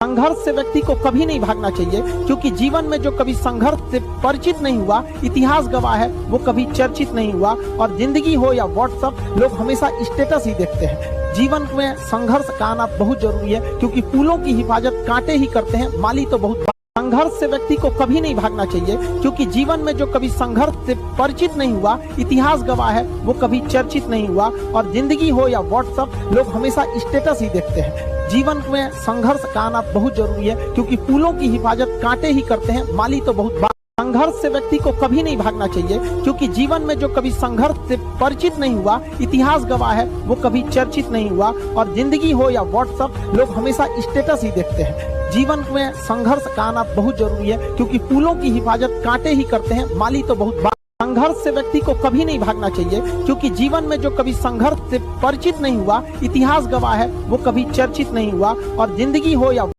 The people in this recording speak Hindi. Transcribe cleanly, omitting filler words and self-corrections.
संघर्ष से व्यक्ति को कभी नहीं भागना चाहिए, क्योंकि जीवन में जो कभी संघर्ष से परिचित नहीं हुआ, इतिहास गवाह है, वो कभी चर्चित नहीं हुआ। और जिंदगी हो या व्हाट्सएप, लोग हमेशा स्टेटस ही देखते हैं। जीवन में संघर्ष का आना बहुत जरूरी है, क्योंकि फूलों की हिफाजत कांटे ही करते हैं, माली तो बहुत। संघर्ष से व्यक्ति को कभी नहीं भागना चाहिए, क्योंकि जीवन में जो कभी संघर्ष से परिचित नहीं हुआ, इतिहास गवाह है, वो कभी चर्चित नहीं हुआ। और जिंदगी हो या व्हाट्सएप, लोग हमेशा स्टेटस ही देखते हैं। जीवन में संघर्ष का आना बहुत जरूरी है, क्योंकि फूलों की हिफाजत कांटे ही करते हैं, माली तो बहुत। संघर्ष से व्यक्ति को कभी नहीं भागना चाहिए, क्योंकि जीवन में जो कभी संघर्ष से परिचित नहीं हुआ, इतिहास गवाह है, वो कभी चर्चित नहीं हुआ। और जिंदगी हो या व्हाट्सएप, लोग हमेशा स्टेटस ही देखते हैं। जीवन में संघर्ष का आना बहुत जरूरी है, क्योंकि फूलों की हिफाजत कांटे ही करते हैं, माली तो बहुत। संघर्ष से व्यक्ति को कभी नहीं भागना चाहिए, क्योंकि जीवन में जो कभी संघर्ष से परिचित नहीं हुआ, इतिहास गवाह है, वो कभी चर्चित नहीं हुआ। और जिंदगी हो या